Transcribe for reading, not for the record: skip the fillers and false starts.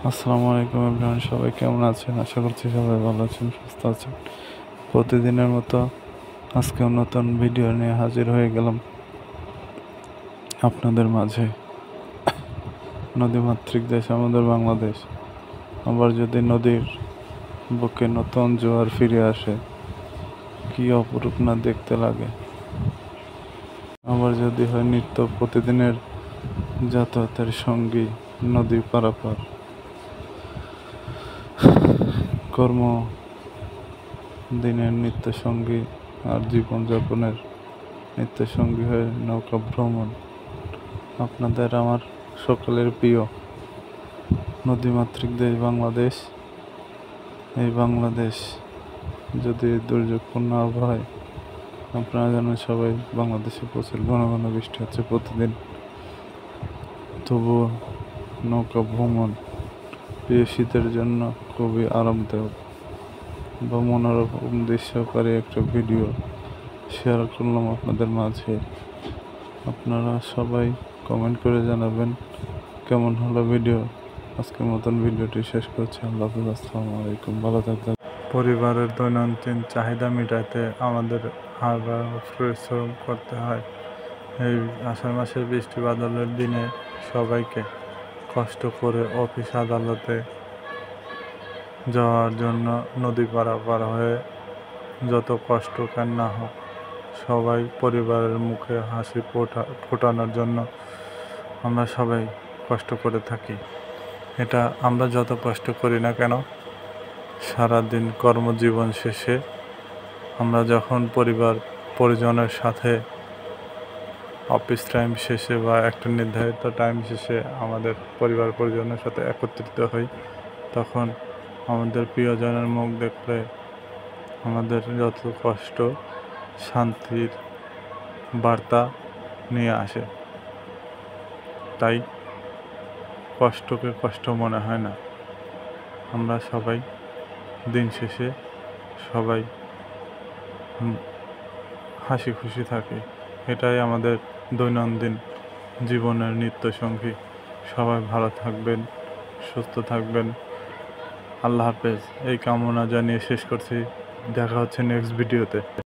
আসসালামু আলাইকুম এভরিওয়ান, সবাই কেমন আছেন? আশা করছি সবাই ভালো আছেন, সুস্থ আছেন। প্রতিদিনের মতো আজকেও নতুন ভিডিও নিয়ে হাজির হয়ে গেলাম আপনাদের মাঝে। নদীমাতৃক দেশ আমাদের বাংলাদেশ। আবার যদি নদীর বুকে নতুন জোয়ার ফিরে আসে, কি অপরূপ না দেখতে লাগে। আবার যদি হয় নিত্য প্রতিদিনের যাতায়াতের সঙ্গী নদী পারাপার, কর্ম দিনের নিত্য সঙ্গী আর জীবনযাপনের নিত্য সঙ্গী হয়ে নৌকা ভ্রমণ আপনাদের আমার সকলের প্রিয় নদীমাতৃক দেশ বাংলাদেশ। এই বাংলাদেশ যদি দুর্যোগপূর্ণ আবহাওয়ায়, আপনারা জানেন সবাই বাংলাদেশে প্রচুর ঘন ঘন বৃষ্টি হচ্ছে প্রতিদিন, তবুও নৌকা ভ্রমণ প্রিয় শীতের জন্য খুবই আরামদায়ক বা মনোরম দৃশ্যকারী একটা ভিডিও শেয়ার করলাম আপনাদের মাঝে। আপনারা সবাই কমেন্ট করে জানাবেন কেমন হলো ভিডিও। আজকের মতন ভিডিওটি শেষ করছি। আল্লাহ হাফেজ, আসসালামু আলাইকুম, ভালো থাকবেন। পরিবারের দৈনন্দিন চাহিদা মেটাতে আমাদের হারবার পরিশ্রম করতে হয়। এই আষাঢ় মাসের বৃষ্টি বাদলের দিনে সবাইকে কষ্ট করে অফিস আদালতে যাওয়ার জন্য নদী পারাপার হয়ে যত কষ্ট কেন না হোক, সবাই পরিবারের মুখে হাসি ফোটানোর জন্য আমরা সবাই কষ্ট করে থাকি। এটা আমরা যত কষ্ট করি না কেন, সারাদিন কর্মজীবন শেষে আমরা যখন পরিবার পরিজনের সাথে অফিস টাইম শেষে বা একটা নির্ধারিত টাইম শেষে আমাদের পরিবার পরিজনের সাথে একত্রিত হই, তখন আমাদের প্রিয়জনের মুখ দেখলে আমাদের যত কষ্ট শান্তির বার্তা নিয়ে আসে। তাই কষ্টকে কষ্ট মনে হয় না। আমরা সবাই দিন শেষে সবাই হাসি খুশি থাকি। এটাই আমাদের দৈনন্দিন জীবনের নিত্য সঙ্গী। সবাই ভালো থাকবেন, সুস্থ থাকবেন। আল্লাহ হাফেজ এই কামনা জানিয়ে শেষ করছি। দেখা হচ্ছে নেক্সট ভিডিওতে।